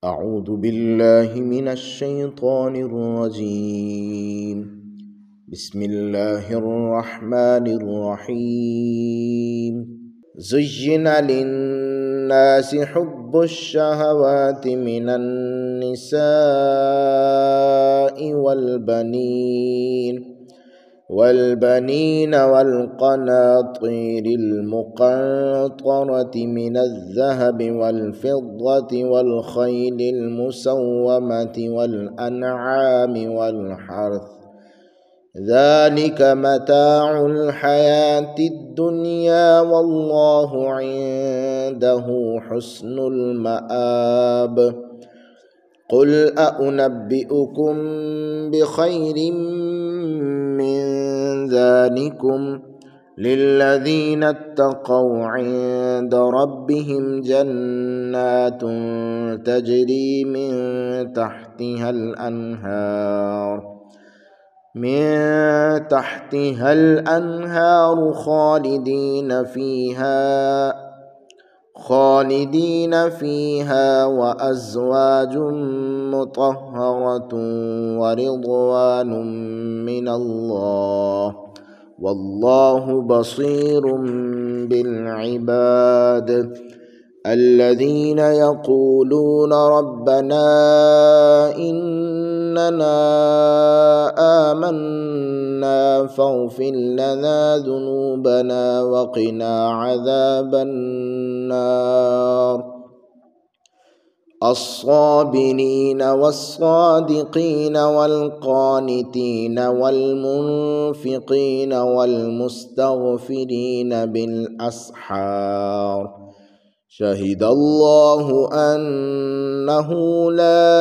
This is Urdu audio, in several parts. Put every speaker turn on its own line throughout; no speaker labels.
أعوذ بالله من الشيطان الرجيم. بسم الله الرحمن الرحيم. زين للناس حب الشهوات من النساء والبنين والقناطير المقنطرة من الذهب والفضة والخيل المسومة والأنعام والحرث، ذلك متاع الحياة الدنيا والله عنده حسن المآب. قل أنبئكم بخير من ذلكم للذين اتقوا عند ربهم جنات تجري من تحتها الأنهار خالدين فيها وأزواج مطهرة ورضوان من الله والله بصير بالعباد. الذين يقولون ربنا إننا آمنا فاغفر لنا ذنوبنا وقنا عذاب النار. الصابرين والصادقين والقانتين والمنفقين والمستغفرين بالأسحار. شهد الله أنه لا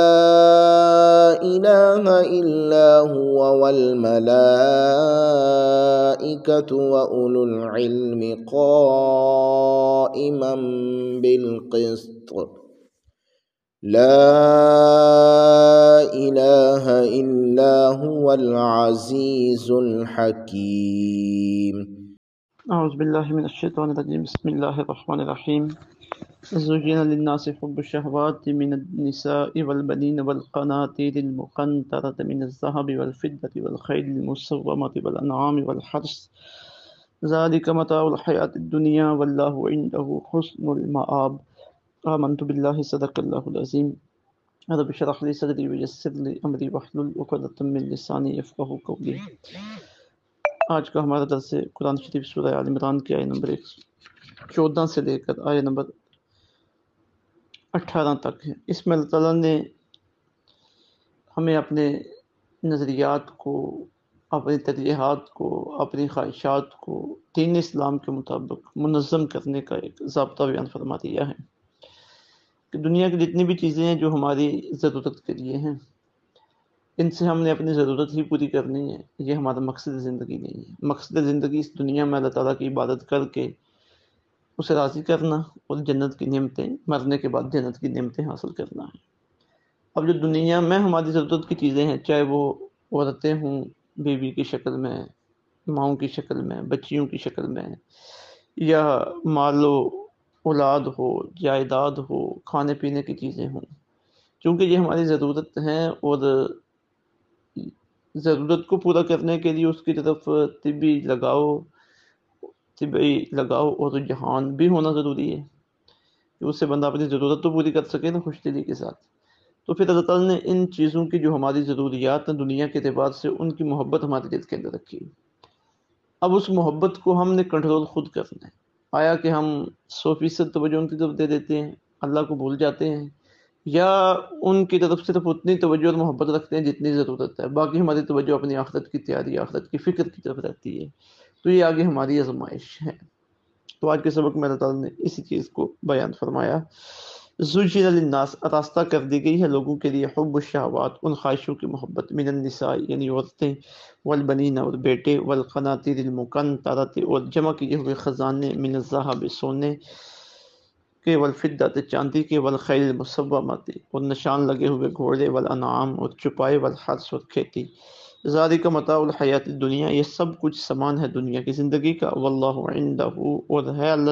إله إلا هو والملائكة وأولو العلم قائما بالقسط. لا إله إلا هو العزيز الحكيم.
أعوذ بالله من الشيطان الرجيم. بسم الله الرحمن الرحيم. زين للناس حب الشهوات من النساء والبنين والقناطير المقنطرة من الذهب والفضة والخيل المسومة والأنعام والحرث، ذلك متاع الحياة الدنيا والله عنده حسن المآب. آمنت بالله صدق الله العظيم. رب اشرح لي صدري ويسر لي أمري واحلل عقدة من لساني يفقهوا قولي. آج کا ہمارا درس قرآن شریف سورہ آل عمران کی آیت نمبر 14 سے لے کر آیت نمبر 18 تک ہے۔ اس میں اللہ تعالیٰ نے ہمیں اپنے نظریات کو، اپنی ترجیحات کو، اپنی خواہشات کو دین اسلام کے مطابق منظم کرنے کا ایک ضابطہ بیان فرما دیا ہے کہ دنیا کی جتنی بھی چیزیں ہیں جو ہماری ضرورت کے لیے ہیں، ان سے ہم نے اپنی ضرورت ہی پوری کرنی ہے۔ یہ ہمارا مقصد زندگی نہیں ہے۔ مقصد زندگی اس دنیا میں اللہ تعالیٰ کی عبادت کر کے اسے راضی کرنا اور جنت کی نعمتیں، مرنے کے بعد جنت کی نعمتیں حاصل کرنا ہے۔ اب جو دنیا میں ہماری ضرورت کی چیزیں ہیں، چاہے وہ عورتیں ہوں بیوی کی شکل میں، ماؤں کی شکل میں، بچیوں کی شکل میں، یا مال و اولاد ہو، جائیداد ہو، کھانے پینے کی چیزیں ہوں، چونکہ یہ ہماری ضرورت ہیں اور ضرورت کو پورا کرنے کے لیے اس کی طرف طبی لگاؤ اور رجحان بھی ہونا ضروری ہے کہ اس سے بندہ اپنی ضرورت تو پوری کر سکے نا خوش دلی کے ساتھ۔ تو پھر اللہ تعالیٰ نے ان چیزوں کی جو ہماری ضروریات ہیں دنیا کے اعتبار سے، ان کی محبت ہمارے دل کے اندر رکھی۔ اب اس محبت کو ہم نے کنٹرول خود کرنا ہے۔ آیا کہ ہم 100% توجہ ان کی طرف دے دیتے ہیں، اللہ کو بھول جاتے ہیں، یا ان کی طرف صرف اتنی توجہ اور محبت رکھتے ہیں جتنی ضرورت ہے، باقی ہماری توجہ اپنی آخرت کی تیاری، آخرت کی فکر کی طرف رہتی ہے۔ تو یہ آگے ہماری آزمائش ہے۔ تو آج کے سبق میں اللہ تعالیٰ نے اسی چیز کو بیان فرمایا۔ زُجِّنَ للناس، راستہ کر دی گئی ہے لوگوں کے لیے، حب الشہوات، ان خواہشوں کی محبت، من النساء یعنی عورتیں، والبنین اور بیٹے، والقناطیر المقنطرۃ اور جمع کیے ہوئے خزانے، من الذہب سونے کے، والفضۃ چاندی کے، والخیل المسومۃ اور نشان لگے ہوئے گھوڑے، والانعام اور چپائے، والحرث اور کھیتی، ذالک متاع الحیات الدنیا، یہ سب کچھ سامان ہے دنیا کی زندگی کا، واللہ عندہ اور ہے اللہ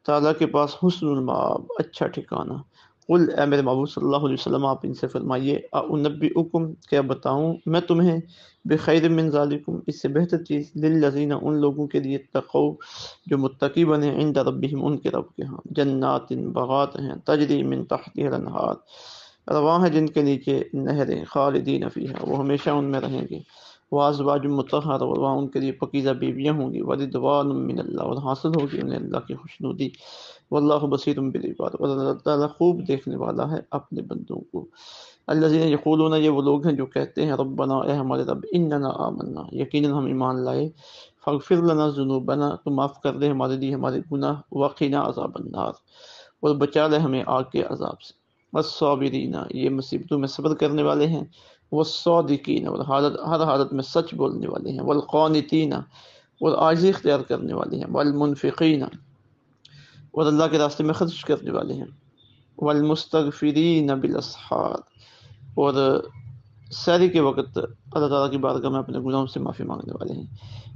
تعالیٰ کے پاس حسن المآب، اچھا ٹھکانہ، قل اے میرے محبوب صلی اللہ علیہ وسلم آپ ان سے فرمائیے اُنبئکم کیا بتاؤں میں تمہیں بخیر من ذالکم اس سے بہتر چیز للذین ان لوگوں کے لیے اتقوا جو متقی بنے عند ربہم ان کے رب کے ہاں جنات باغات ہیں تجری من تحتها الانہار رواں ہیں جن کے نیچے نہریں خالدین فیہا وہ ہمیشہ ان میں رہیں گے وازواج مطہر اور وہاں ان کے لیے پاکیزہ بیویاں ہوں گی ورضوان من اللہ اور حاصل ہوگی انہیں اللہ کی خوشنودی واللہ بصیر بالعباد اور اللہ تعالیٰ خوب دیکھنے والا ہے اپنے بندوں کو الذین یقولون یہ وہ لوگ ہیں جو کہتے ہیں ربنا اے ہمارے رب اننا آمنا یقیناً ہم ایمان لائے فاغفر لنا ذنوبنا تو معاف کر دے ہمارے لیے ہمارے گناہ وقنا عذاب النار اور بچا لے ہمیں آگ کے عذاب سے والصابرین یہ مصیبتوں میں صبر کرنے والے ہیں والصادقین اور ہر حالت میں سچ بولنے والے ہیں والقانتین اور عاجزی اختیار کرنے والے ہیں والمنفقین اور اللہ کے راستے میں خرچ کرنے والے ہیں والمستغفرین بالاسحار اور سحری کے وقت اللہ تعالیٰ کی بارگاہ میں اپنے گناہوں سے معافی مانگنے والے ہیں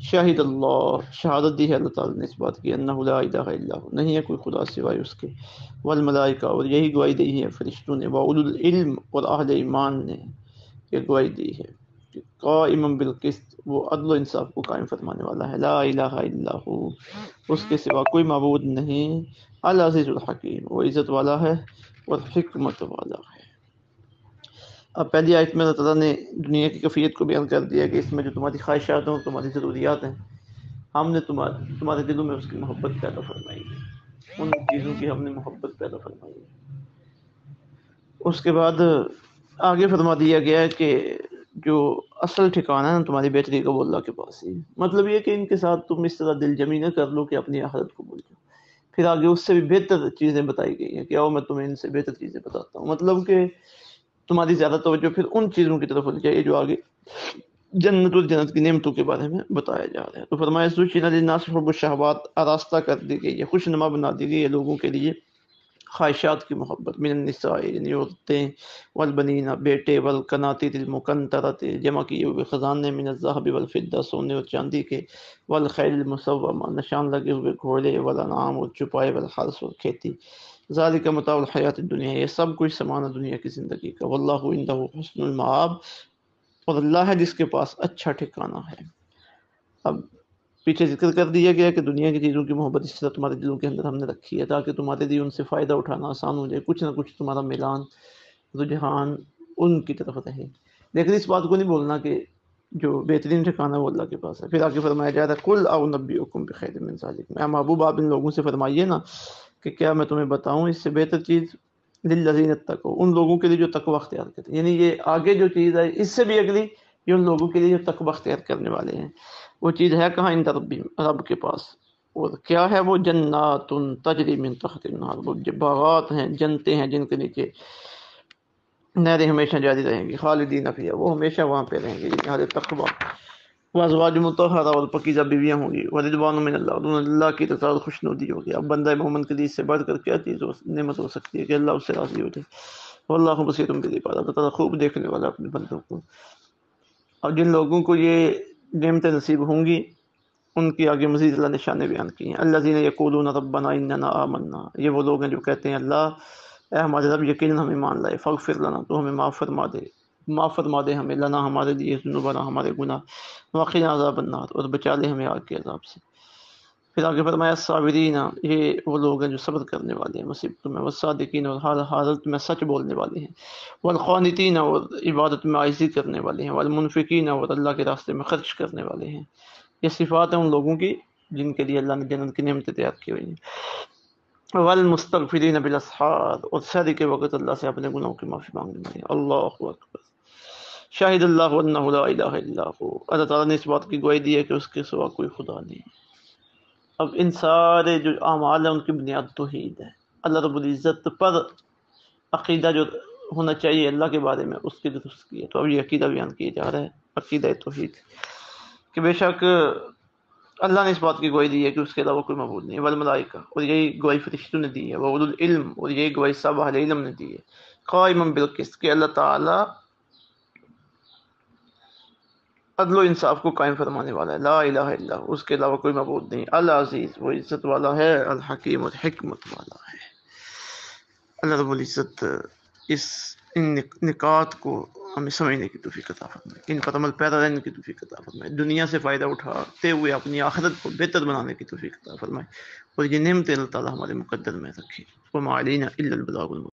شاہد اللہ شہادت دی ہے اللہ تعالیٰ نے اس بات کی انہ لا الہ الا ہو نہیں ہے کوئی خدا سوائے اس کے والملائکہ اور یہی گواہی دی ہے فرشتوں نے واولو العلم اور اہل ایمان نے یہ گواہی دی ہے کہ قائما بالقسط وہ عدل و انصاف کو قائم فرمانے والا ہے لا الہ الا ہو اس کے سوا کوئی معبود نہیں العزیز الحکیم وہ عزت والا ہے اور حکمت والا ہے اب پہلی آیت میں اللہ تعالیٰ نے دنیا کی کیفیت کو بیان کر دیا کہ اس میں جو تمہاری خواہشات ہیں تمہاری ضروریات ہیں ہم نے تمہارے دلوں میں اس کی محبت پیدا فرمائی ہے ان چیزوں کی ہم نے محبت پیدا فرمائی ہے اس کے بعد آگے فرما دیا گیا ہے کہ جو اصل ٹھکانہ ہے تمہاری بہتری کا وہ اللہ کے پاس ہی مطلب یہ کہ ان کے ساتھ تم اس طرح دل جمی نہ کر لو کہ اپنی حالت کو بھول جاؤ پھر آگے اس سے بھی بہتر چیزیں بتائی گئی ہیں کہ آؤ میں تمہیں ان سے بہتر چیزیں بتاتا ہوں مطلب کہ تمہاری زیادہ توجہ پھر ان چیزوں کی طرف ہونی چاہیے جو آگے جنت اور جنت کی نعمتوں کے بارے میں بتایا جا رہا ہے تو فرمایا زُيِّنَ لِلنَّاسِ حُبُّ الشَّهَوَاتِ آراستہ کر دی گئی ہے خوش نما بنا دی گئی ہے لوگوں کے لیے خواہشات کی محبت من النساء یعنی عورتیں والبنین بیٹے والقناطیر المقنطرۃ جمع کیے ہوئے خزانے من الذهب والفضہ سونے اور چاندی کے والخیل المسومہ نشان لگے ہوئے گھوڑے والانعام اور چپائے والحرث اور کھیتی ذالک متاع الحیات الدنیا یہ سب کچھ سامان دنیا کی زندگی کا واللہ عنده حسن المآب اور اللہ ہے جس کے پاس اچھا ٹھکانہ ہے اب پیچھے ذکر کر دیا گیا کہ دنیا کی چیزوں کی محبت اس طرح تمہارے دلوں کے اندر ہم نے رکھی ہے تاکہ تمہارے لیے ان سے فائدہ اٹھانا آسان ہو جائے کچھ نہ کچھ تمہارا میلان رجحان ان کی طرف رہے لیکن اس بات کو نہیں بولنا کہ جو بہترین ٹھکانہ وہ اللہ کے پاس ہے پھر آگے فرمایا جا رہا ہے قل اعنبئکم بخیر من ذلک اے محبوب آپ ان لوگوں سے فرمائیے نا کہ کیا میں تمہیں بتاؤں اس سے بہتر چیز للذین اتقوا ان لوگوں کے لیے جو تقوی اختیار کرتے ہیں یعنی یہ آگے جو چیز ہے اس سے بھی اگلی یہ ان لوگوں کے لیے جو تقوی اختیار کرنے والے ہیں وہ چیز ہے کہاں عند ربہم رب کے پاس اور کیا ہے وہ جنات تجری من تحت النہار وہ باغات ہیں جنتیں ہیں جن کے نیچے نہریں ہمیشہ جاری رہیں گی خالدین فیہا وہ ہمیشہ وہاں پہ رہیں گے یعنی تقوی وازواج مطہرہ اور پاکیزہ بیویاں ہوں گی ورضوان من اللہ اور اللہ کی رضا اور خوشنودی ہوگی اب بندہ مومن کے لیے اس سے بڑھ کر کیا چیز نعمت ہو سکتی ہے کہ اللہ اس سے راضی ہو جائے واللہ بصیر بالعباد اللہ تعالیٰ خوب دیکھنے والا اپنے بندوں کو اور جن لوگوں کو یہ نعمتیں نصیب ہوں گی ان کی آگے مزید اللہ نے شانیں بیان کی ہیں الذین یقولون ربنا اننا آمنا یہ وہ لوگ ہیں جو کہتے ہیں اللہ اے ہمارے رب یقیناً ہم ایمان لائے فاغفر لنا تو ہمیں معاف فرما دے ہمیں لنا ہمارے لیے ذنوبنا ہمارے گناہ وقنا عذاب النار اور بچا لے ہمیں آگ کے عذاب سے پھر آگے فرمایا الصابرین یہ وہ لوگ ہیں جو صبر کرنے والے ہیں مصیبتوں میں والصادقین اور ہر حالت میں سچ بولنے والے ہیں والقانتین اور عبادت میں عاجزی کرنے والے ہیں والمنفقین اور اللہ کے راستے میں خرچ کرنے والے ہیں یہ صفات ہیں ان لوگوں کی جن کے لیے اللہ نے جنت کی نعمتیں تیار کی ہوئی ہیں والمستغفرین بالاسحار اور سحری کے وقت اللہ سے اپنے گناہوں کی معافی مانگنے والے ہیں اللہ اکبر شاہد اللہ انہ لا الہ الا ہو اللہ تعالیٰ نے اس بات کی گواہی دی ہے کہ اس کے سوا کوئی خدا نہیں اب ان سارے جو اعمال ہیں ان کی بنیاد توحید ہے اللہ رب العزت پر عقیدہ جو ہونا چاہیے اللہ کے بارے میں اس کی درست کی ہے تو اب یہ عقیدہ بیان کیا جا رہا ہے عقیدہ توحید کہ بے شک اللہ نے اس بات کی گواہی دی ہے کہ اس کے علاوہ کوئی معبود نہیں والملائکہ اور یہی گواہی فرشتوں نے دی ہے واولو العلم اور یہی گواہی سب اہل علم نے دی ہے قائما بالقسط کہ اللہ تعالیٰ عدل و انصاف کو قائم فرمانے والا ہے لا الہ الا اللہ اس کے علاوہ کوئی معبود نہیں العزیز وہ عزت والا ہے الحکیم اور حکمت والا ہے اللہ رب العزت ان نکات کو ہمیں سمجھنے کی توفیق عطا فرمائے، ان پر عمل پیرا رہنے کی توفیق عطا فرمائے، دنیا سے فائدہ اٹھاتے ہوئے اپنی آخرت کو بہتر بنانے کی توفیق عطا فرمائے، اور یہ نعمت اللہ تعالی ہمارے مقدر میں رکھے۔ وما علینا الا البلاغ المبین۔